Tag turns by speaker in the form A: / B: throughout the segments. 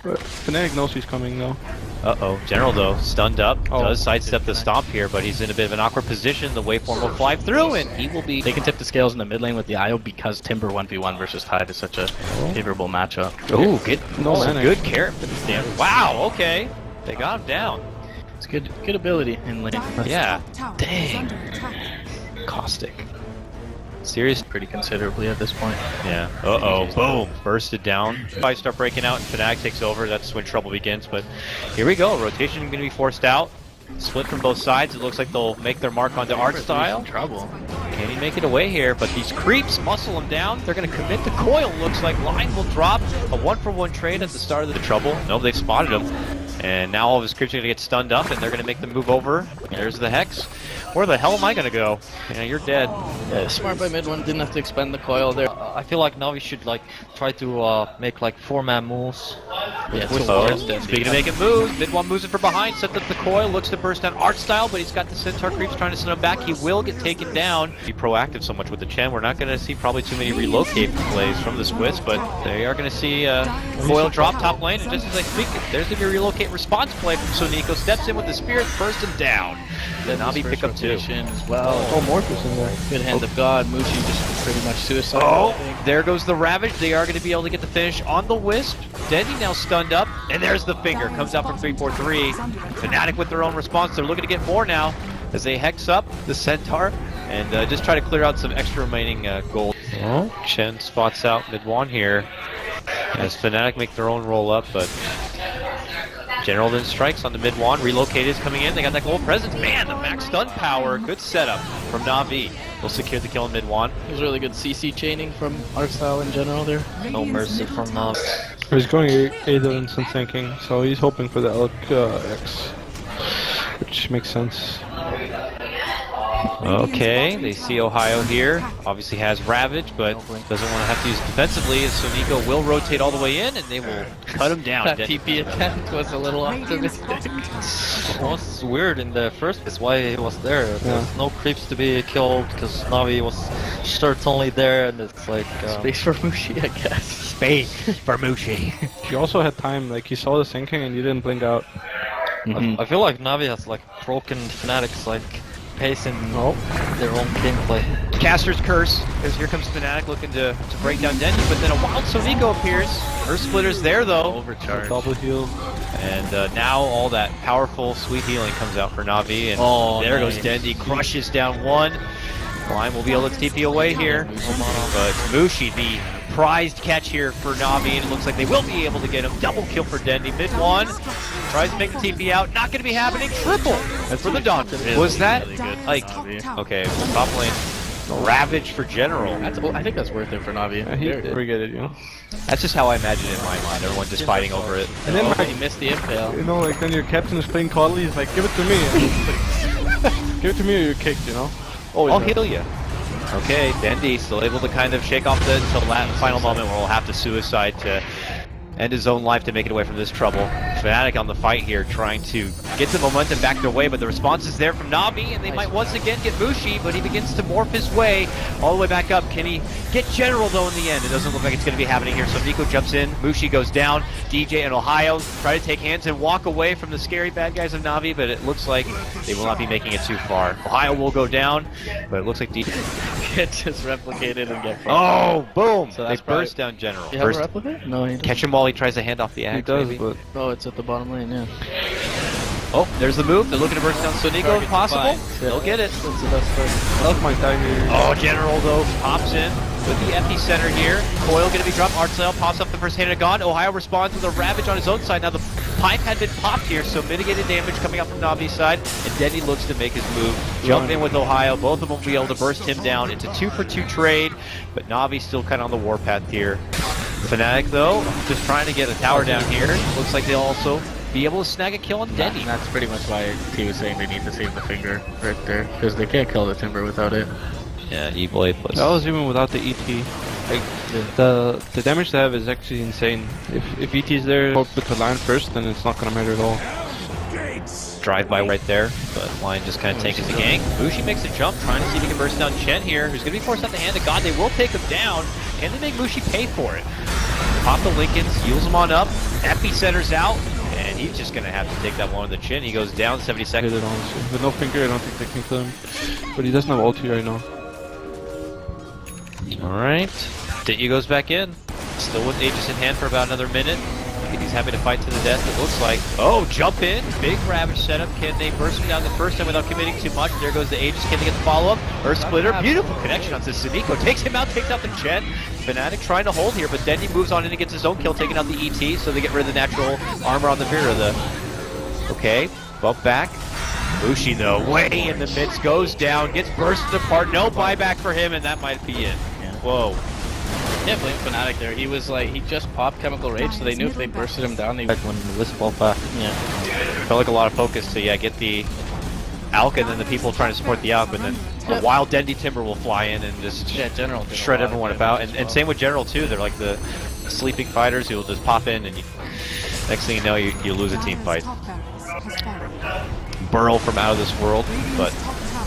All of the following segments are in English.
A: But Fnatic knows he's coming though.
B: Uh-oh. General, though, stunned up. Does sidestep the stomp here, but he's in a bit of an awkward position. The waveform will fly through, and he will be...
C: They can tip the scales in the mid lane with the IO because Timber 1v1 versus Tide is such a favorable matchup.
B: Oh, get some
A: manic.
B: good carry for the stand. Wow, okay. They got him down.
C: It's good ability in lane.
B: Yeah. Dang. Caustic. Serious.
C: Pretty considerably at this point.
B: Yeah. Uh-oh. Boom. Bursted down. Fights start breaking out, and Fnatic takes over. That's when trouble begins. But here we go. Rotation going to be forced out. Split from both sides. It looks like they'll make their mark on the art style.
C: Trouble.
B: Can he make it away here? But these creeps muscle him down. They're going to commit to coil. Looks like line will drop. A 1-for-1 trade at the start of the trouble. No, they've spotted him. And now all of his creeps are going to get stunned up, and they're going to make the move over. There's the Hex. Where the hell am I going to go? Yeah, you're dead.
C: Yeah, smart by mid one. Didn't have to expend the coil there.
D: I feel like NaVi should like try to make like 4-man moves.
C: Yeah,
B: Speaking of making moves, mid one moves it from behind, sets up the coil, looks to burst down art style, but he's got the Centaur creeps trying to send him back. He will get taken down. Be proactive so much with the Chen. We're not going to see probably too many relocate plays from the Swiss, but they are going to see coil drop top lane, and just as I speak, there's going to be a relocate response play from Sonico. Steps in with the Spirit, burst him down. Then NaVi pick up 2.
C: As well.
A: Oh, Morpheus in there.
C: Good hand of God. Mushi just pretty much suicide.
B: Oh, there goes the Ravage. They are going to be able to get the finish on the Wisp. Dendy now stunned up, and there's the finger. Comes out from 3-4-3. Fnatic with their own response. They're looking to get more now as they hex up the Centaur and just try to clear out some extra remaining gold. Oh, Chen spots out mid one here as Fnatic make their own roll up, but General then strikes on the mid one. Relocate is coming in. They got that gold presence. Man, the max stun power. Good setup from NaVi. Will secure the kill in mid one.
C: It was really good CC chaining from Artstyle in general there.
D: No mercy from NaVi.
A: He's going Aether instant thinking, so he's hoping for the Elk X, which makes sense.
B: Okay, they see Ohio here. Obviously has Ravage, but doesn't want to have to use it defensively, as Sonico will rotate all the way in, and they will cut him down.
C: That TP attempt was a little optimistic.
D: It was weird in the first place why he was there. There's no creeps to be killed because NaVi was certainly there, and it's like
C: Space for Mushi, I guess.
B: Space for Mushi.
A: He also had time, like he saw the sinking and he didn't blink out.
D: I feel like NaVi has like broken Fnatic's like pace in their own gameplay.
B: Caster's Curse, because here comes Fnatic looking to break down Dendy, but then a wild Sonico appears. Earth Splitter's there though.
C: Overcharge.
A: Double heal.
B: And now all that powerful sweet healing comes out for NaVi, and there goes Dendy, crushes down one. Lime will be able to TP away here, but Mushi, the prized catch here for NaVi, and it looks like they will be able to get him. Double kill for Dendy, mid one. Tries to make the TP out, not going to be happening. Triple for the Dauntless. Was that like, okay, top lane, Ravage for General.
C: I think that's worth it for NaVi.
A: Yeah, he forget it, you know.
B: That's just how I imagine it in my mind. Everyone just fighting over it.
A: And then
C: he missed the impale.
A: you know, like then your captain is playing Coddly, he's like, give it to me. Give it to me or you're kicked, you know.
B: I'll heal you. Okay, Dendy still able to kind of shake off the until that final moment where we'll have to suicide to end his own life to make it away from this trouble. Fnatic on the fight here, trying to get the momentum back their way, but the response is there from NaVi, and they might once again get Mushi, but he begins to morph his way all the way back up. Can he get General, though, in the end? It doesn't look like it's going to be happening here, so Nico jumps in, Mushi goes down, DJ and Ohio try to take hands and walk away from the scary bad guys of NaVi, but it looks like they will not be making it too far. Ohio will go down, but it looks like DJ
C: Get just replicated and get
B: oh, boom!
C: So
B: They
C: that's
B: burst down General.
C: You have a replicate? No, he doesn't.
B: Catch him while he tries to hand off the axe.
A: He does,
B: maybe.
A: but
C: Oh, it's at the bottom lane, yeah.
B: Oh, there's the move. They're looking to burst down Sonico if possible. They'll get it.
C: That's the best part.
A: Elk might die here.
B: Oh, General, though, pops in with the epicenter here. Coil going to be dropped. Artsail pops up the first hand of God. Ohio responds with a Ravage on his own side. Now the pipe had been popped here, so mitigated damage coming out from Navi's side. And Denny looks to make his move. Jump in with Ohio. Both of them will be able to burst him down. It's a 2-for-2 trade, but Navi's still kind of on the warpath here. Fnatic, though, just trying to get a tower down here. Looks like they'll also be able to snag a kill on Denny.
C: And that's pretty much why he was saying they need to save the finger right there, because they can't kill the Timber without it.
B: Yeah, Evil A plus.
A: That was even without the ET. Like the damage they have is actually insane. If ET is there, hope with the line first, then it's not gonna matter at all.
B: Drive-by right there, but Lion just kind of tanks the gang. Mushi makes a jump, trying to see if he can burst down Chen here, who's going to be forced out the hand of God. They will take him down. Can they make Mushi pay for it? pop the Lincolns, heals him on up, Epicenters out, and he's just gonna have to take that one on the chin. He goes down 70
A: Hit
B: seconds.
A: it honestly. With no finger, I don't think they can kill him. But he doesn't have ulti right now.
B: Alright, Ditya goes back in. Still with Aegis in hand for about another minute. He's having to fight to the death, it looks like. Oh, jump in. Big Ravage setup. Can they burst him down the first time without committing too much? There goes the Aegis. Can they get the follow-up? Earth Splitter. Beautiful connection onto Sunico. Takes him out, takes out the Jet. Fnatic trying to hold here, but then he moves on in and gets his own kill, taking out the ET, so they get rid of the natural armor on the mirror. Okay, bump back. Mushi, though, way in the midst, goes down, gets bursted apart. No buyback for him, and that might be it.
C: Yeah.
B: Whoa.
C: Yeah, blame Fnatic there. He was like, he just popped Chemical Rage, so they knew if they bursted him down, they
D: Back when the whistle back.
C: Yeah.
B: Felt like a lot of focus to, get the Alk and then the people trying to support the Alk, but then a wild Dendy Timber will fly in and just
C: General
B: shred everyone about. And same with General, too. They're like the sleeping fighters who will just pop in, and next thing you know, you lose a team fight. Burrow from out of this world, but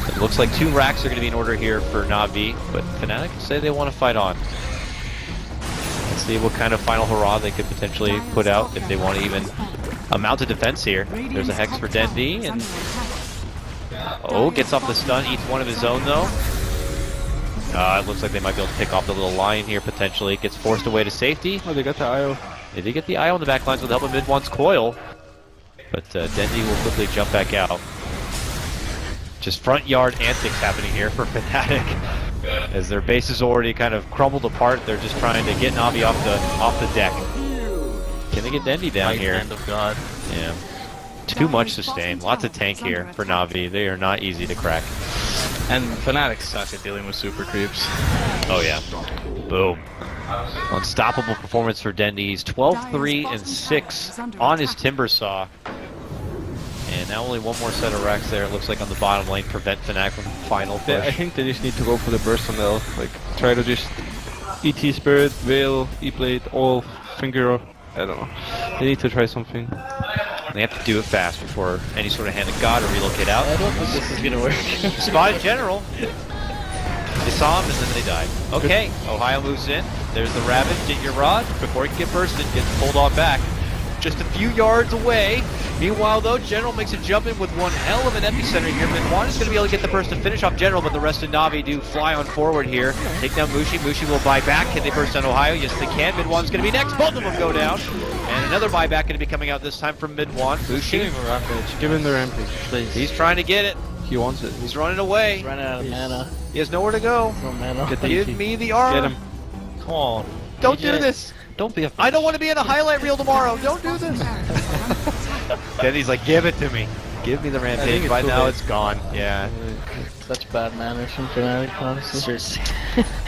B: it looks like 2 racks are going to be in order here for NaVi, but Fnatic say they want to fight on. Let's see what kind of final hurrah they could potentially put out if they want to even amount to defense here. There's a Hex for Dendy, and oh, gets off the stun, eats one of his own though. It looks like they might be able to pick off the little lion here potentially. Gets forced away to safety.
A: Oh, they got the IO.
B: They did get the IO on the back lines with the help of Mid-One's coil, but Dendy will quickly jump back out. Just front yard antics happening here for Fnatic. As their base is already kind of crumbled apart, they're just trying to get NaVi off the deck. Can they get Dendy down here?
C: Hand of God.
B: Yeah. Too much sustain. Lots of tank here for NaVi. They are not easy to crack.
C: And Fnatic suck at dealing with super creeps.
B: Oh yeah. Boom. Unstoppable performance for Dendy. He's 12-3 and 6 on his Timbersaw. And now only one more set of racks there, it looks like, on the bottom lane, prevent Fnatic from final push.
A: I think they just need to go for the burst on the elf. Like, try to just ET Spirit, Veil, E-Blade, all finger. I don't know. They need to try something.
B: They have to do it fast before any sort of Hand of God or relocate out.
C: I don't think this is gonna work.
B: Spotted General. They saw him and then they died. Okay, Ohio moves in. There's the Ravage, get your rod. Before he can get bursted, gets pulled off back. Just a few yards away. Meanwhile, though, General makes a jump in with one hell of an epicenter here. Mid-One is going to be able to get the burst to finish off General, but the rest of NaVi do fly on forward here. Take down Mushi. Mushi will buy back. Can they burst down Ohio? Yes, they can. Mid-One's going to be next. Both of them go down. And another buyback going to be coming out this time from Mid-One. Mushi.
D: Give him a rampage.
A: Give him the rampage.
D: Please.
B: He's trying to get it.
A: He wants it.
B: He's running away.
C: Running out of mana.
B: He has nowhere to go.
C: No mana.
A: Get the
B: Give
A: ET.
B: me the arm.
A: Get him.
D: Come on.
B: Don't
D: DJ.
B: do this.
D: Don't be a
B: I don't want to be in a highlight reel tomorrow. Don't do this. Then he's like, give it to me. Give me the
A: think
B: rampage.
A: it's
B: By
A: too
B: now
A: late.
B: it's gone. Yeah.
C: Such bad manners from Fnatic, honestly. Seriously.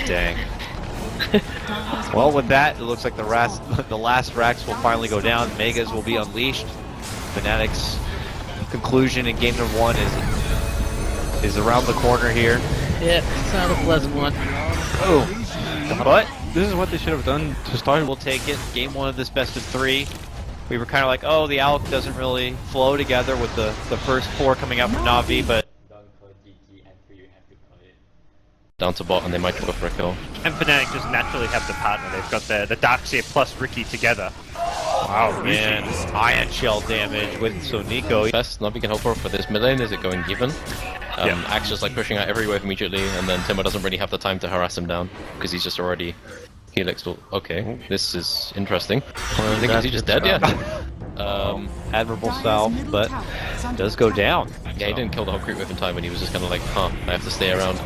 B: Dang. Well, with that, it looks like the last racks will finally go down. Megas will be unleashed. Fnatic's conclusion in game number 1 is around the corner here.
C: Yeah, it's not a pleasant one.
B: Oh. But
A: This is what they should have done to start.
B: we'll take it. Game 1 of this best of 3. We were kind of like, oh, the Alk doesn't really flow together with the first 4 coming out from NaVi, but
E: down to bot and they might go for a kill.
F: And Fnatic just naturally have the partner. They've got the Darkseer plus Ricky together.
B: wow, man, ion shell damage with Sonico.
E: Best NaVi can hope for this mid lane is it going even. Axe just like pushing out every wave immediately, and then Timber doesn't really have the time to harass him down because he's just already helixed. Okay, this is interesting. I think is he just dead? Yeah.
B: Admirable salve, but does go down.
E: Yeah, he didn't kill the whole creep wave in time, and he was just kind of like, huh, I have to stay around.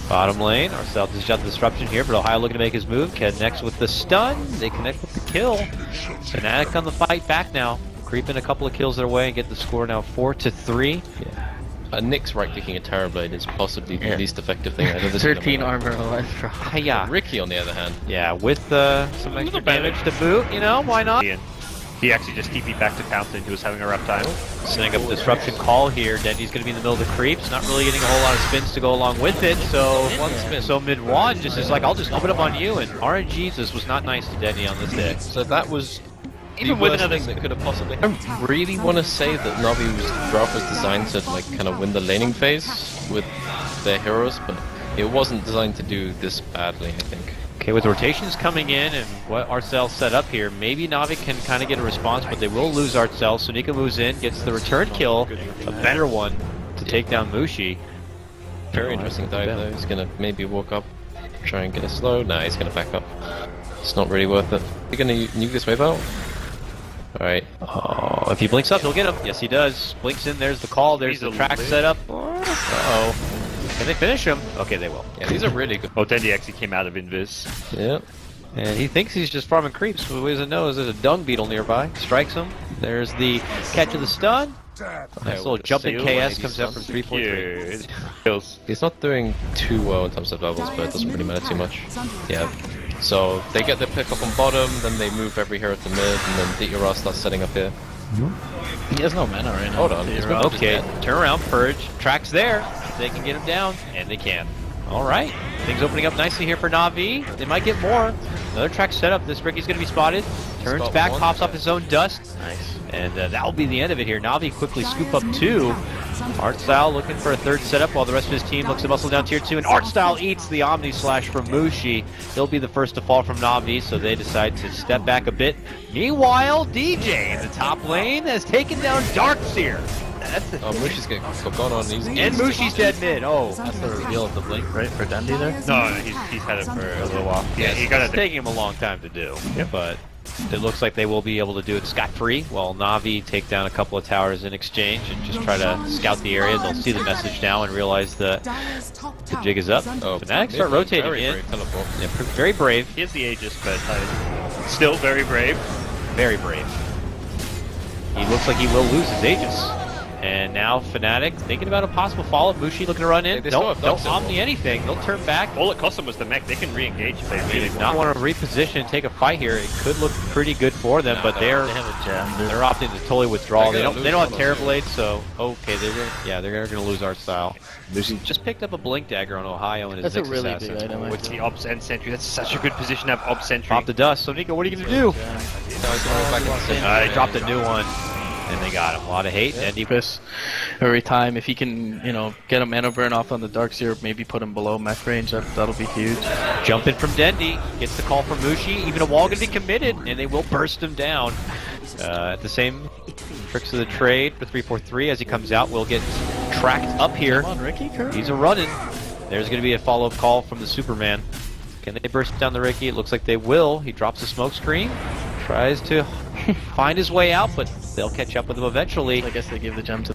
B: Bottom lane, ourselves has got the disruption here, but Ohio looking to make his move. Connects with the stun. They connect with the kill. Fnatic on the fight back now. Creeping a couple of kills their way and get the score now 4-3.
E: Nick's right-clicking a Terrorblade is possibly the least effective thing. I know this
C: 13 armor alive for
B: Hiya.
E: Ricky, on the other hand,
B: Yeah, with some extra damage to boot, you know, why not?
F: He actually just TP'd back to Compton, who was having a rough time.
B: Setting up disruption call here. Dendy's going to be in the middle of the creeps, not really getting a whole lot of spins to go along with it. So Mid-One just is like, I'll just open up on you, and RNGesus was not nice to Dendy on this day.
E: so that was
F: Even
E: the
F: with
E: worst
F: another
E: thing that could have possibly happened. I really want to say that NaVi's draft was designed to like kind of win the laning phase with their heroes, but it wasn't designed to do this badly, I think.
B: Okay, with rotations coming in and what Arcel set up here, maybe Navi can kind of get a response, but they will lose Arcel. So Nika moves in, gets the return kill, a better one to take down Mushi.
E: Very interesting dive though. He's gonna maybe walk up, try and get a slow. Nah, he's gonna back up. It's not really worth it. You're gonna nuke this wave out? Alright.
B: Oh, if he blinks up, he'll get him. Yes, he does. Blinks in, there's the call, there's the track set up. Uh-oh. Can they finish him? Okay, they will.
E: Yeah, these are really good.
F: Oh, Dandy actually came out of Invis.
E: Yeah.
B: And he thinks he's just farming creeps, but what he doesn't know is there's a dung beetle nearby. Strikes him. There's the catch of the stun. Nice little jumping KS comes out from 343.
F: Kills.
E: He's not doing too well in terms of levels, but it doesn't really matter too much. Yeah. So they get the pick up on bottom, then they move every hero to mid, and then Ditiora starts setting up here.
C: He has no mana right now.
E: Hold on. He's not
B: Okay,
E: just dead.
B: turn around, Purge. Track's there. They can get him down, and they can. Alright, things opening up nicely here for Na'Vi. They might get more. Another track set up. This Ricky's going to be spotted. Turns
E: Spot
B: back,
E: one.
B: pops off his own dust.
C: Nice.
B: And that will be the end of it here. Na'Vi quickly scoop up 2. Artstyle looking for a third setup while the rest of his team looks to muscle down tier 2. And Artstyle eats the Omni Slash from Mushi. He'll be the first to fall from Na'Vi, so they decide to step back a bit. Meanwhile, DJ in the top lane has taken down Darkseer.
E: Oh, Mushi's got gone on. He's
B: And Mushi's dead mid. Oh,
C: That's the reveal of the blink, right, for Dundee there?
F: No, he's had it for a little while. Yeah, he got
B: it's
F: it.
B: taking him a long time to do. But it looks like they will be able to do it scot-free while Na'Vi take down a couple of towers in exchange and just try to scout the area. They'll see the message now and realize that the jig is up.
E: Oh,
B: Fnatic start rotating
E: very
B: in.
E: brave teleport.
B: Yeah, very brave.
F: He has the Aegis, but still very brave.
B: Very brave. He looks like he will lose his Aegis. And now Fnatic thinking about a possible follow-up. Mushi looking to run in.
E: They still
B: Don't
E: have Ducks
B: Omni anything. They'll turn back.
F: All it cost them was the mech. They can re-engage if they really want.
B: Not want to reposition and take a fight here. It could look pretty good for them, but they're
C: They have a gem.
B: they're opting to totally withdraw.
E: They're
B: They
E: gonna
B: don't have
E: lose
B: Terror
E: almost.
B: Blade, so okay, they're gonna lose our style. Mushi just picked up a Blink Dagger on Ohio and his
C: That's a
B: Nyx
C: really
B: Assassin.
C: big item.
F: With the Obs and Sentry, that's such a good position to have Obs Sentry.
B: Pop the dust. So Nico, what are you gonna do?
E: Back
B: They dropped a new one, and they got him. A lot of hate. And he
C: Piss every time. If he can, get a mana burn off on the Darkseer, maybe put him below mech range, that'll be huge.
B: jump in from Dendi, gets the call from Mushi. Even a wall gonna be committed, and they will burst him down. At the same tricks of the trade for 343 as he comes out, will get tracked up here.
C: Come on, Ricky,
B: He's a running. There's going to be a follow-up call from the Superman. Can they burst down the Ricky? It looks like they will. He drops a smoke screen, tries to find his way out, but they'll catch up with him eventually.
C: I guess they gave the gem to.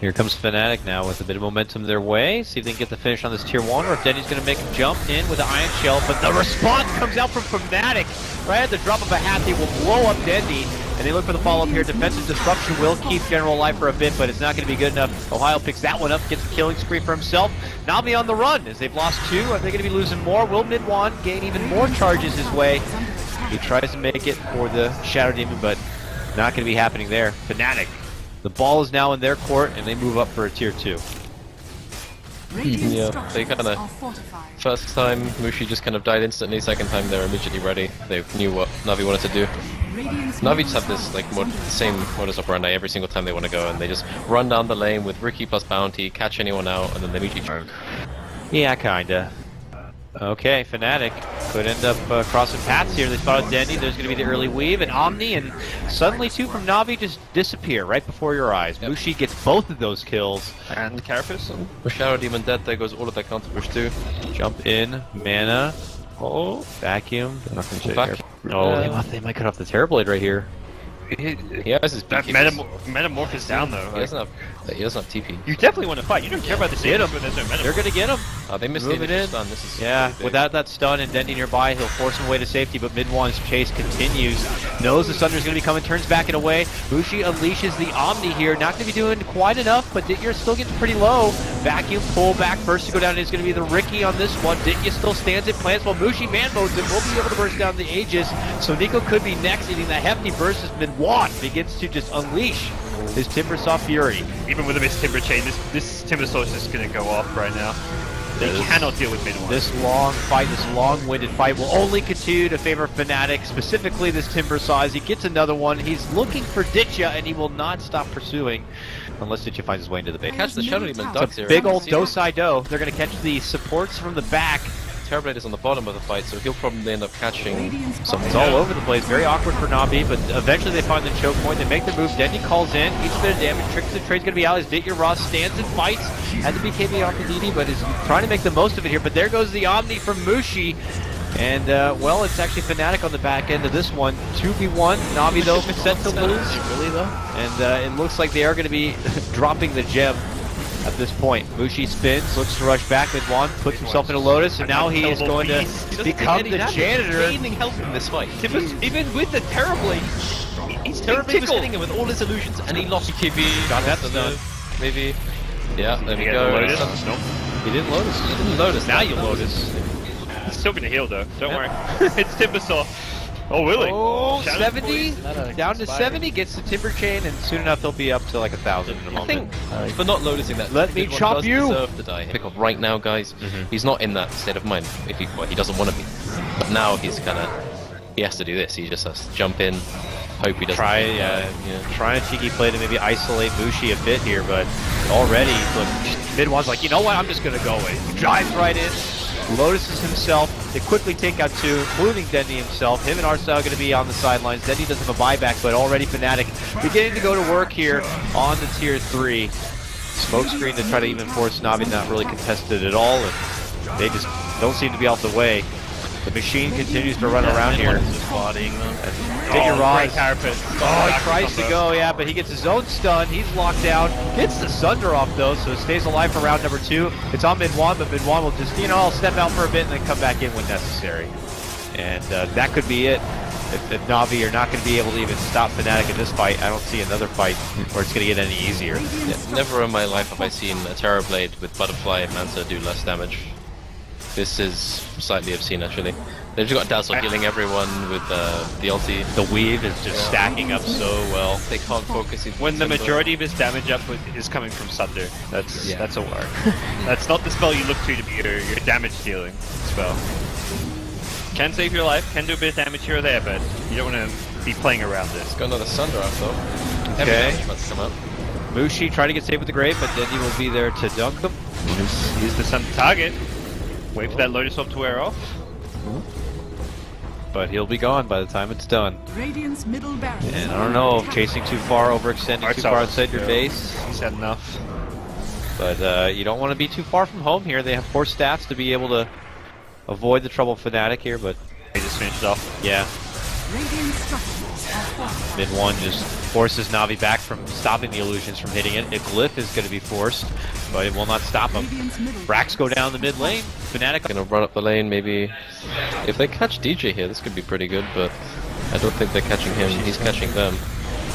B: Here comes Fnatic now with a bit of momentum their way. See if they can get the finish on this tier 1, or if Denny's going to make him jump in with an Iron Shell. But the response comes out from Fnatic. Right at the drop of a hat, they will blow up Dendy. And they look for the follow-up here. Defensive Disruption will keep General alive for a bit, but it's not going to be good enough. Ohio picks that one up, gets the killing spree for himself. Na'Vi on the run as they've lost 2. Are they going to be losing more? Will Midwan gain even more charges his way? He tries to make it for the Shadow Demon, but not going to be happening there. Fnatic. The ball is now in their court, and they move up for a tier 2.
E: Yeah, they kind of first time Mushi just kind of died instantly. Second time they're immediately ready. They knew what Navi wanted to do. Navi just have this like same modus operandi every single time they want to go, and they just run down the lane with Ricky plus bounty, catch anyone out, and then they immediately charge.
B: Yeah, kinda. Okay, Fnatic could end up crossing paths here. They spotted Dendy. There's going to be the early weave, and Omni, and suddenly 2 from Na'Vi just disappear right before your eyes.
E: Yep.
B: Mushi gets both of those kills.
F: And Carapace.
E: With Shadow Demon dead, there goes all of their counter push too.
B: Jump in, mana. Oh, vacuum. They're not going to check.
E: Vacuum.
B: Oh, they might cut off the Terror Blade right here.
E: He has his
F: That
E: BKB.
F: Metamorph is down though.
E: He doesn't have TP.
F: You definitely want to fight. You don't care about the
B: Get
F: Aegis
B: him.
F: when there's no
B: They're
F: Metamorph.
B: going to get him.
E: They missed the
B: Moving
E: initial
B: in.
E: stun. This is
B: Yeah,
E: really big.
B: without that stun and Dendy nearby, he'll force him away to safety, but Midwan's chase continues. Knows the Thunder's going to be coming, turns back and away. Mushi unleashes the Omni here. Not going to be doing quite enough, but Ditya still getting pretty low. Vacuum, pull back, first to go down is going to be the Ricky on this one. Ditya still stands it, plants while Mushi man modes him. Will be able to burst down the Aegis, so Nico could be next, eating that hefty burst as Midwan begins to just unleash his Timbersaw Fury.
F: Even with a missed Timber Chain, this Timbersaw is just going to go off right now. They
B: This-
F: cannot deal with Midwan.
B: This long fight, this long-winded fight will only continue to favor Fnatic, specifically this Timbersaw. As he gets another one, he's looking for Ditya, and he will not stop pursuing unless Ditya finds his way into the base.
E: Catch the Shadow Demon
B: It's
E: ducks
B: a
E: here.
B: big old do-si-do. They're going to catch the supports from the back.
E: Terrorblade is on the bottom of the fight, so he'll probably end up catching something.
B: It's all over the place. Very awkward for NaVi, but eventually they find the choke point. They make their move. Dendy calls in. Eats a bit of damage. Tricks the trade's going to be out. His Ditya Ross stands and fights. Had the BKB off the DD, but is trying to make the most of it here. But there goes the Omni from Mushi. And, well, it's actually Fnatic on the back end of this one. 2v1. NaVi, though, set to lose.
C: Really, though?
B: And it looks like they are going to be dropping the gem at this point. Mushi spins, looks to rush back. Midwan puts himself in a Lotus, and now he is going to become the janitor.
E: Gaining health in this fight.
B: Even with the Terrorblade.
E: He's Terrorblade was hitting him with all his illusions, and he lost KB.
B: Got that stun.
E: Maybe. Yeah, there we
F: Yeah,
E: go.
F: Lotus? Nope.
B: He didn't Lotus.
E: He didn't Lotus.
B: Now you Lotus.
F: He's still gonna heal though. Don't worry. It's Timbersaw. Oh, really?
B: Oh,
F: Shadow
B: 70,
C: Boys.
B: down to 70, gets the Timber Chain, and soon enough they'll be up to like 1,000 in a
E: I
B: moment.
E: think for not lotusing that,
B: Let me
E: Midwan
B: chop
E: does
B: you.
E: deserve to die. Pick up right now, guys. He's not in that state of mind. If he, well, he doesn't want to be. But now he's he has to do this. He just has to jump in, hope he doesn't.
B: Try a cheeky play to maybe isolate Mushi a bit here, but already, look, Midwan's like, you know what, I'm just gonna go in. He drives right in, Lotuses himself, they quickly take out two, including Dendy himself. Him and Arstyle are gonna be on the sidelines. Dendy doesn't have a buyback, but already Fnatic beginning to go to work here on the tier 3. Smokescreen to try to even force NaVi, not really contested at all, and they just don't seem to be out the way. The machine continues to run around here.
C: Just bodying them.
B: Ditya Ross.
F: Parapet.
B: Oh, he tries to go, yeah, but he gets his own stun. He's locked down. Gets the Sunder off, though, so stays alive for round number 2. It's on Midwan, but Midwan will just, I'll step out for a bit and then come back in when necessary. And that could be it. If NaVi are not going to be able to even stop Fnatic in this fight, I don't see another fight where it's going to get any easier.
E: Yeah, never in my life have I seen a Terrorblade with Butterfly and Manta do less damage. This is slightly obscene, actually. They've just got Dazzle healing everyone with the ulti.
B: The weave is just stacking up so well.
E: They can't focus.
F: When the majority of his damage up is coming from Sunder, that's a war. That's not the spell you look to be your damage dealing spell. Can save your life, can do a bit of damage here or there, but you don't want to be playing around this.
E: Got another Sunder out though. Heavy
B: Okay.
E: damage about to come out.
B: Mushi trying to get saved with the grave, but then he will be there to dunk them.
F: Use the sun target. Wait for that Lotus Orb to wear off.
B: But he'll be gone by the time it's done.
G: Radiant's middle barracks.
B: And I don't know if chasing too far, overextending too far outside your base.
F: He's had enough.
B: But you don't want to be too far from home here. They have 4 stats to be able to avoid the trouble Fnatic here, but
F: He just finished off.
B: yeah.
G: Radiant structures are fortified.
B: Mid 1 just forces NaVi back from stopping the illusions from hitting it. A glyph is going to be forced, but it will not stop him.
G: Radiant's middle
B: Brax go down the mid lane. Fnatic
E: Gonna run up the lane, maybe. If they catch DJ here, this could be pretty good, but I don't think they're catching him. He's catching them.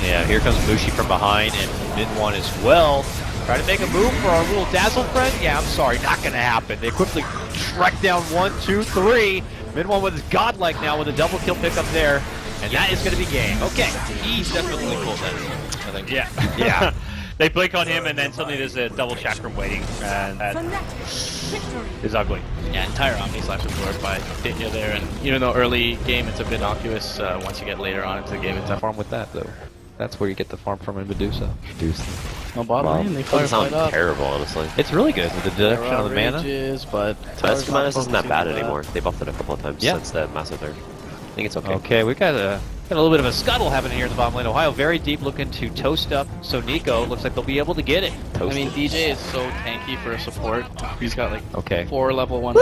B: Yeah, here comes Mushi from behind, and mid 1 as well. Try to make a move for our little Dazzle friend. Yeah, I'm sorry, not gonna happen. They quickly track down 1, 2, 3. Mid 1 with his godlike now with a double kill pickup there, and that is gonna be game. Okay.
E: He's definitely caught that, I think.
F: Yeah.
B: Yeah.
F: They blink on him and then suddenly there's a double chakram waiting and
G: Fnatic victory.
F: it's ugly.
C: Yeah, entire Omni slash absorbed by Ditya there, and even though early game it's a bit innocuous, once you get later on into the game it's a
B: Farm with that though. That's where you get the farm from in Medusa.
C: no bottom lane. They
H: Doesn't
C: fired
H: sound
C: up.
H: terrible, honestly.
B: It's really good with the deduction of the mana.
C: Rages, but
H: Best Commandus isn't that bad anymore. They buffed it a couple of times
B: Yeah.
H: since the massive third. I think it's okay.
B: Okay, we got a little bit of a scuttle happening here in the bottom lane. Ohio very deep, looking to toast up. So Nico looks like they'll be able to get it.
C: I mean DJ is so tanky for a support. He's got like
B: Okay.
C: 4 level 1.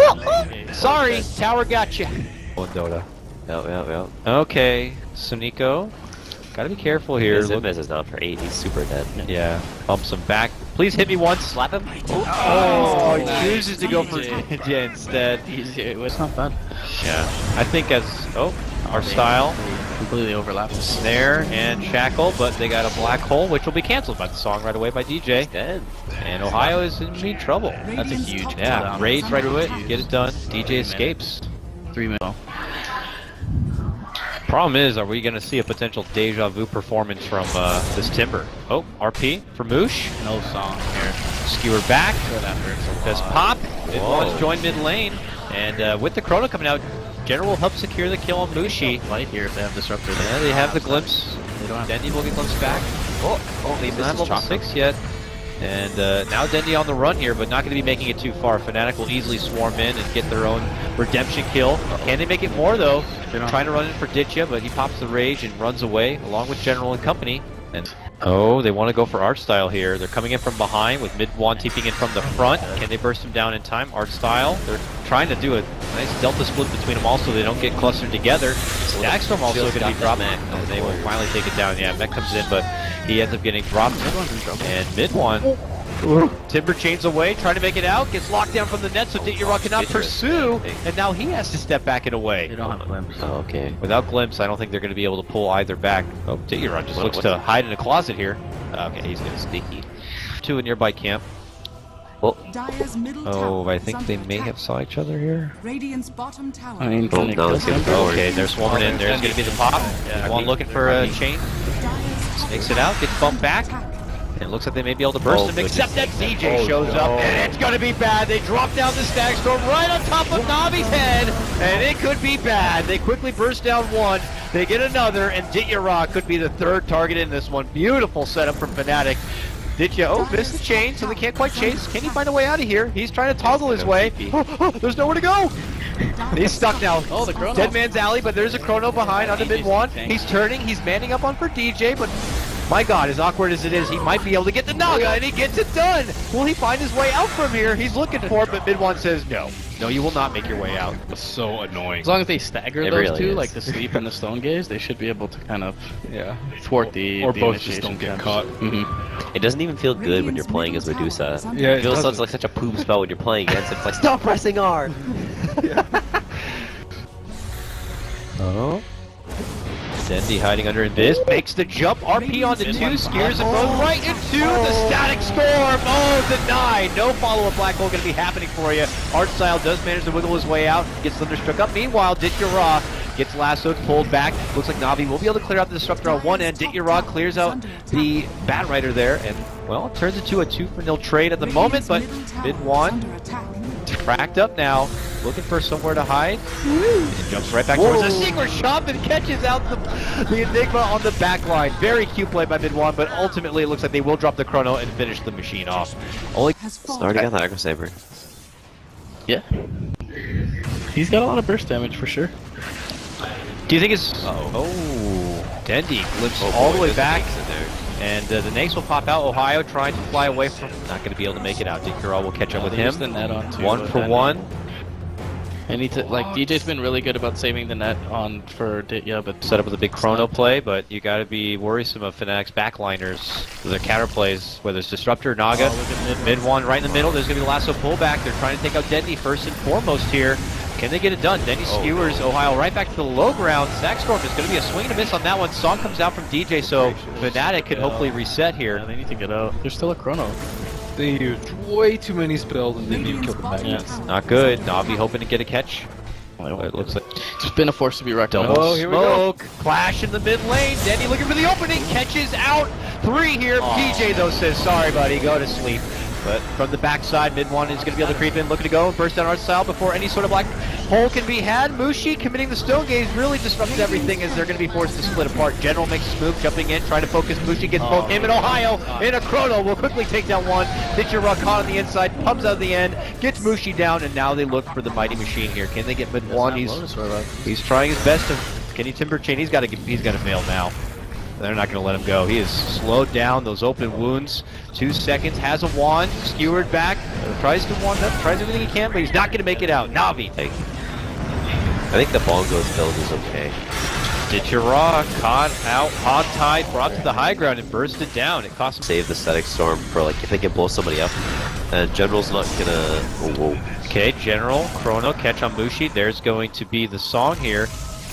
B: Sorry, tower got you. One Dota.
H: Yeah.
B: Okay, so Nico, gotta be careful here.
H: His
B: Look-
H: invis is down for 8. He's super dead.
B: yeah, bumps him back. Please hit me once. Slap him. Oh, he chooses to go for Ninja instead.
C: DJ, it's not bad.
B: Yeah, I think as our style.
C: Completely overlapped.
B: Snare and Shackle, but they got a black hole, which will be canceled by the song right away by DJ.
H: Dead.
B: And Ohio is in big trouble.
C: That's a huge
B: Yeah, raids right to it, get it done. DJ escapes.
C: 3 minutes.
B: Problem is, are we going to see a potential deja vu performance from this Timber? Oh, RP for Moosh.
C: No song here.
B: Skewer back.
C: That hurts a lot.
B: Does pop. It wants to join mid lane. And with the Chrono coming out, General will help secure the kill on Mushi.
C: Light here if they have disruptors.
B: Yeah, they have the glimpse.
C: They don't have
B: Dendy will get glimpse back. Oh,
H: They
B: he's not
H: missed
B: level
H: his chakra.
B: 6 yet. And now Dendi on the run here, but not going to be making it too far. Fnatic will easily swarm in and get their own redemption kill. Can they make it more though? They're trying to run in for Ditya, but he pops the rage and runs away along with General and company. And oh, they want to go for art style here. They're coming in from behind with mid-1 TPing in from the front. Can they burst him down in time? Art style. They're trying to do a nice delta split between them also. They don't get clustered together. Stackstorm also going to be dropped. And they will finally take it down. Yeah, Mech comes in, but he ends up getting dropped. And mid-1. Timber chains away, trying to make it out. Gets locked down from the net, so Ditya cannot pursue. And now he has to step back and away.
C: They don't have glimpse.
H: Oh, okay.
B: Without glimpse, I don't think they're going to be able to pull either back. Oh, Ditya just looks to hide in a closet here. Okay, he's going to sneaky. 2 in nearby camp.
G: Dire's middle
B: Oh,
G: tower
B: I
G: is
B: think
G: under
B: they may
G: attack.
B: have saw each other here.
G: Radiant's bottom tower.
C: I mean,
H: Oh,
C: can they
H: no,
C: kill
H: it's gonna
C: Timber?
H: go.
B: Okay, they're swarming in. There's going to be the pop. One looking for a chain.
G: Dire's
B: Makes it out, gets bumped back. And it looks like they may be able to burst him, except that DJ shows up, and it's gonna be bad. They drop down the Stackstorm right on top of Navi's head, and it could be bad. They quickly burst down one, they get another, and Ditya could be the third target in this one. Beautiful setup from Fnatic. Ditya, missed the chain, so they can't quite chase. Can he find a way out of here? He's trying to toggle his way. There's nowhere to go. He's stuck now.
C: Oh, the Chrono.
B: Dead Man's Alley, but there's a Chrono behind on the mid-1. He's turning, he's manning up on for DJ, but my god, as awkward as it is, he might be able to get the Naga, and he gets it done! Will he find his way out from here? He's looking for it, but mid-1 says no. No, you will not make your way out.
F: It's so annoying.
C: As long as they stagger
H: It
C: those
H: really
C: two,
H: is.
C: like the sleep and the stone gaze, they should be able to kind of
A: Yeah.
C: thwart the
F: Or
C: the
F: both just
C: initiation
F: don't get
C: attempts.
F: caught.
C: Mhm.
H: It doesn't even feel good when you're playing as Medusa.
A: Yeah,
H: It
A: it
H: feels
A: doesn't.
H: like such a poop spell when you're playing against it. It's like, stop pressing R!
B: Oh. Dendi hiding under Invis, makes the jump, RP onto 2, skeers it both right into the Static Storm! Oh, denied! No follow-up Black Hole gonna be happening for you. Artstyle does manage to wiggle his way out, gets Thunderstruck up. Meanwhile, Ditya gets lassoed, pulled back. Looks like Navi will be able to clear out the Disruptor on one end. Ditya clears out the Bat Rider there, and, well, it turns into a 2-for-0 trade at the moment, but mid-1 cracked up now, looking for somewhere to hide. And jumps right back towards the secret shop and catches out the Enigma on the back line. Very cute play by mid-1, but ultimately it looks like they will drop the Chrono and finish the machine off. Only
H: Already got the Aggro Saber.
C: Yeah. He's got a lot of burst damage for sure.
B: do you think it's... Oh, Dendi glimpses all the way back. And the Nags will pop out. Ohio trying to fly away from... Not going to be able to make it out. Ditya will catch up with
C: They
B: him.
C: used the net on too,
B: 1
C: but
B: for
C: then-
B: 1.
C: I need to, like, DJ's been really good about saving the net on for Ditya, but
B: Set up with a big Chrono play, but you got to be worrisome of Fnatic's backliners. Their counter plays, whether it's Disruptor, Naga, mid-1 right in the middle. There's going to be the lasso pullback. They're trying to take out Dendi first and foremost here. Can they get it done? Dendi skewers Ohio right back to the low ground. Stackstorm is going to be a swing and a miss on that one. Song comes out from DJ, so Fnatic could hopefully reset
C: yeah,
B: here.
C: they need to get out. There's still a Chrono.
A: They used way too many spells and didn't even kill them back.
C: Yeah.
B: Not good. Navi hoping to get a catch. It looks like
C: It's been a force to be reckoned with.
B: double smoke. Clash in the mid lane. Dendi looking for the opening. Catches out 3 here. PJ though says, sorry buddy, go to sleep. But from the backside, mid-1 is going to be able to creep in, looking to go and burst down art style before any sort of black hole can be had. Mushi committing the stone gaze really disrupts everything as they're going to be forced to split apart. General makes a move, jumping in, trying to focus. Mushi gets both him and Ohio in a Chrono. Will quickly take down one. Ditya caught on the inside, pumps out the end, gets Mushi down, and now they look for the mighty machine here. Can they get mid-1? He's trying his best to... Can he Timber Chain? He's got to fail now. They're not going to let him go. He is slowed down, those open wounds. 2 seconds, has a wand, skewered back, tries to wand up, tries everything he can, but he's not going to make it out. Navi.
H: I think the Bongo's build is okay.
B: Ditya caught out, hog-tied, brought to the high ground and bursted down. It cost him...
H: Save the Static Storm for, like, if they can blow somebody up. And General's not gonna... Whoa.
B: Okay, General, Chrono, catch on Mushi. There's going to be the song here,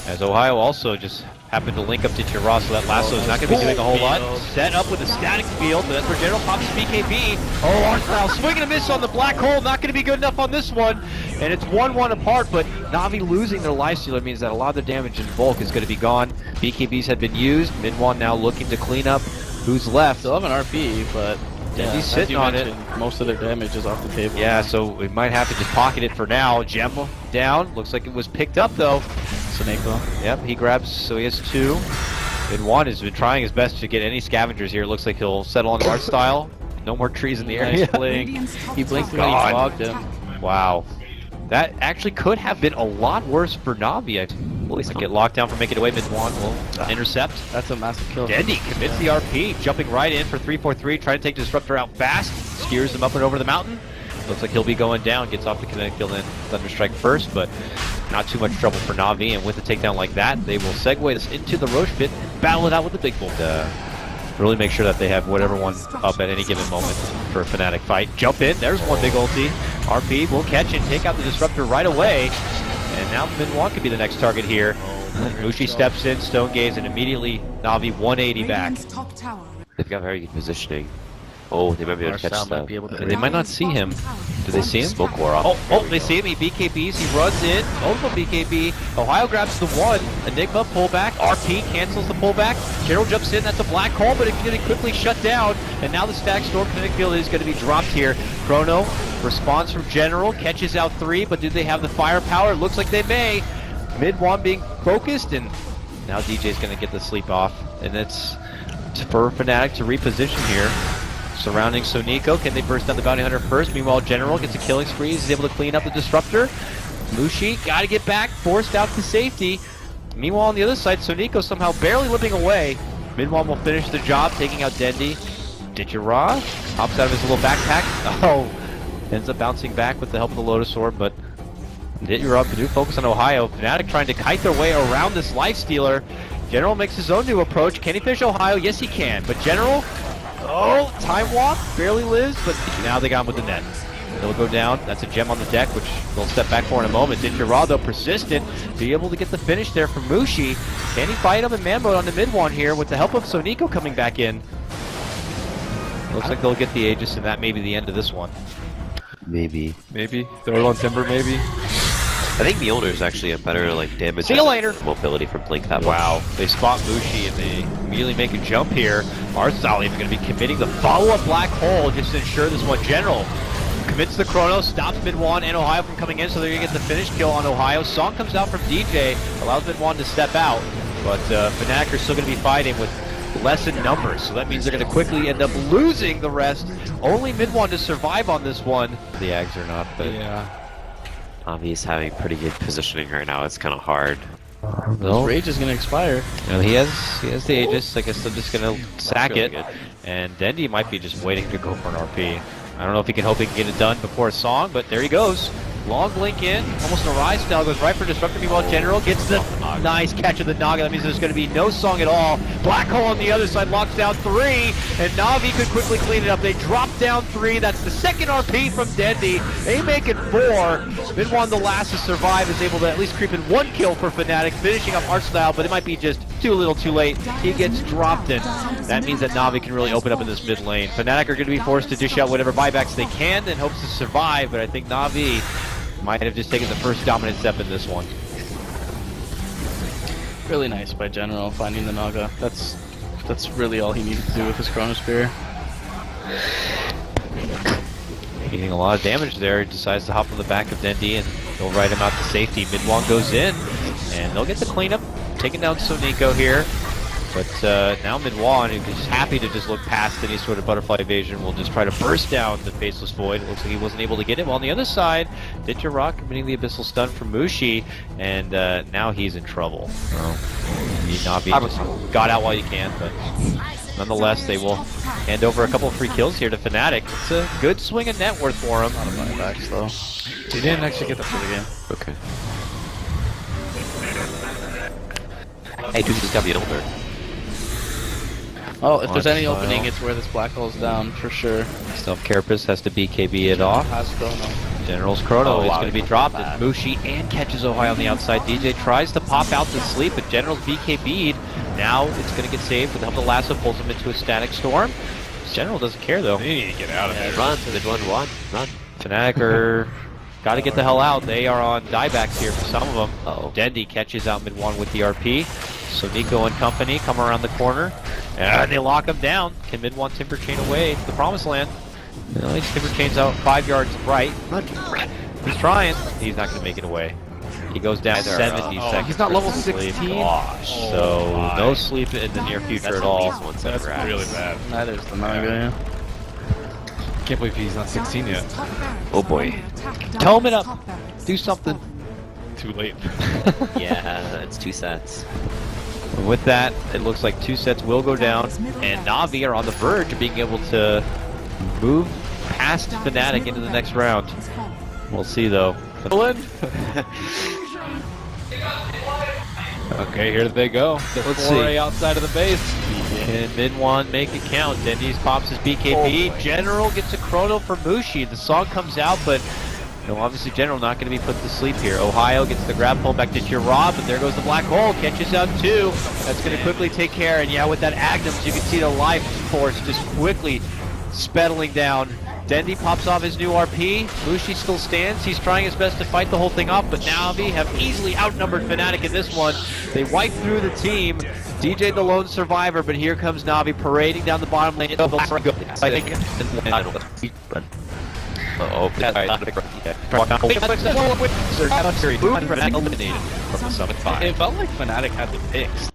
B: as Ohio also just happened to link up to Ditya, so that lasso is not going to be doing a whole lot. Set up with a static field, but that's where General pops BKB. Oh, Artstyle swing and a miss on the black hole, not going to be good enough on this one. And it's 1-1 apart, but Navi losing their lifestealer means that a lot of their damage in bulk is going to be gone. BKBs have been used, mid-1 now looking to clean up who's left.
C: Still have an RP, but
B: Dendi's
C: as
B: sitting
C: you
B: on it.
C: mentioned, most of their damage is off the table.
B: Yeah, so we might have to just pocket it for now. Gem down, looks like it was picked up though.
C: Seneko.
B: Yep, he grabs, so he has 2. Mid-1 has been trying his best to get any scavengers here. Looks like he'll settle on art style. No more trees in the area.
G: Radiant's top
C: He blinked
G: tower
C: when he
G: is
C: fogged
G: under
C: him.
G: attack.
B: Wow. That actually could have been a lot worse for Navi. At get locked down for making it away. Mid-1 will intercept.
C: That's a massive kill.
B: Dendy commits the RP, jumping right in for 3-4-3, trying to take Disruptor out fast, steers him up and over the mountain. Looks like he'll be going down, gets off the kinetic field and Thunderstrike first, but not too much trouble for Navi, and with a takedown like that, they will segue this into the Roche pit, battle it out with the big bull. Really make sure that they have whatever one up at any given moment for a Fnatic fight. Jump in, there's one big ulti. RP will catch and take out the Disruptor right away. And now Min-1 could be the next target here. Mushi steps in, Stone Gaze, and immediately Navi 180 back.
G: Radiant's top tower.
H: They've got very good positioning. Oh, they might be able to catch
C: Marcel might
H: that.
C: be able to.
B: They might not see him. Do they see him?
H: Smoke wore off.
B: Oh, they see him. He BKBs. He runs in. Multiple BKB. Ohio grabs the one. Enigma pullback. RP cancels the pullback. Gerald jumps in. That's a black hole, but it's getting quickly shut down. And now the stack storm kinetic field is going to be dropped here. Chrono responds from General. Catches out 3, but do they have the firepower? Looks like they may. Mid-1 being focused, and now DJ's going to get the sleep off. And it's for Fnatic to reposition here. Surrounding Soniko, can they burst down the bounty hunter first? Meanwhile, General gets a killing spree. He's able to clean up the Disruptor. Mushi, gotta get back, forced out to safety. Meanwhile, on the other side, Soniko somehow barely limping away. Mid-1 will finish the job, taking out Dendy. Ditchara hops out of his little backpack. Oh, ends up bouncing back with the help of the Lotus Orb, but Ditchara do focus on Ohio. Fnatic trying to kite their way around this Lifestealer. General makes his own new approach. Can he finish Ohio? Yes, he can. But General, oh, time walk, barely lives, but now they got him with the net. They'll go down. That's a gem on the deck, which they'll step back for in a moment. Ditchara, though, persistent, be able to get the finish there from Mushi. Can he fight him in man mode on the mid-1 here with the help of Soniko coming back in? Looks like they'll get the Aegis, and that may be the end of this one.
H: Maybe.
A: Maybe. Throw it on Timber, maybe.
H: I think the owner is actually a better like damage.
B: See you later.
H: Mobility from Blink that much.
B: Wow, they spot Mushi and they immediately make a jump here. Arsenal even going to be committing the follow-up black hole just to ensure this one. General commits the Chrono, stops Mid-1 and Ohio from coming in, so they're going to get the finish kill on Ohio. Song comes out from DJ, allows Mid-1 to step out, but Fnatic are still going to be fighting with less in numbers, so that means they're going to quickly end up losing the rest. Only Mid-1 to survive on this one. The Ags are not, but
A: Yeah.
H: He's having pretty good positioning right now. It's kind of hard.
C: His rage is gonna expire.
B: you know, he has the Aegis. I guess they're just going to sack
H: really
B: it,
H: good.
B: and Dendy might be just waiting to go for an RP. I don't know if he can hope he can get it done before Song, but there he goes. Long blink in, almost a rise style, goes right for Disruptor. Meanwhile, General gets the nice catch of the Naga. That means there's going to be no Song at all. Black hole on the other side locks down 3, and Navi could quickly clean it up. They drop down 3. That's the second RP from Dendy. They make it 4. Mid-1, the last to survive, is able to at least creep in 1 kill for Fnatic, finishing up Arsenal, but it might be just too little too late. He gets dropped in. That means that Navi can really open up in this mid lane. Fnatic are going to be forced to dish out whatever buybacks they can in hopes to survive, but I think Navi might have just taken the first dominant step in this one.
C: Really nice by General finding the Naga. That's really all he needed to do with his Chrono Spear.
B: Getting a lot of damage there. He decides to hop on the back of Dendy and they'll ride him out to safety. Mid-1 goes in and they'll get the cleanup, taking down Soniko here. But now Mid-1, who's happy to just look past any sort of butterfly evasion, will just try to burst down the Faceless Void. It looks like he wasn't able to get it. Well, on the other side, Ditchara committing the Abyssal Stun from Mushi, and now he's in trouble. Navi just got out while you can, but nonetheless, they will hand over a couple of free kills here to Fnatic. It's a good swing of net worth for him.
C: A lot of buybacks though. He didn't actually get the for the game.
H: Okay. Hey, dude, he's got to be an older.
C: Oh, if there's any
B: Watch
C: opening,
B: file.
C: it's where this black hole's down for sure.
B: Stealth Carapace has to BKB it off.
C: Has Chrono.
B: General's Chrono
C: Oh,
B: is
C: wow,
B: going to be
C: he
B: dropped,
C: got
B: and Mushi and catches Ohio on the outside. DJ tries to pop out to sleep, but General's BKB'd. Now it's going to get saved with the help of the lasso, pulls him into a static storm. General doesn't care though.
F: They need to get out of there.
H: Run, Mid-1, run.
B: Fnatic are got to get the hell out. They are on diebacks here for some of them.
H: Uh-oh.
B: Dendy catches out Mid-1 with the RP. So Nico and company come around the corner, and they lock him down. Can Mid-1 Timber Chain away to the promised land? No, he Timber Chains out 5 yards right. He's trying. He's not going to make it away. He goes down 70 seconds.
A: He's not level
B: for sleep.
A: 16.
F: Gosh.
B: So no sleep in the near future at all.
F: That's really bad.
C: Neither's the Naga, yeah.
A: can't believe he's not 16 yet.
H: Oh boy.
B: Tome it up. Do something.
A: Too late.
H: Yeah, it's 2 sets.
B: With that, it looks like 2 sets will go down, and NaVi are on the verge of being able to move past Fnatic into the next round. We'll see though.
A: Okay, here they go. The
B: Let's
A: foray
B: see.
A: outside of the base.
B: Can Minwan make it count? Dendy's pops his BKB. General gets a chrono for Mushi. The song comes out, but no, obviously General not going to be put to sleep here. Ohio gets the grab pull back to Tier Rob, but there goes the black hole. Catches out 2. That's going to quickly take care. And yeah, with that Agnums, you can see the life force just quickly spettling down. Dendy pops off his new RP. Mushi still stands. He's trying his best to fight the whole thing up, but NaVi have easily outnumbered Fnatic in this one. They wipe through the team. DJ the lone survivor, but here comes NaVi parading down the bottom lane.
A: It felt like Fnatic had the picks.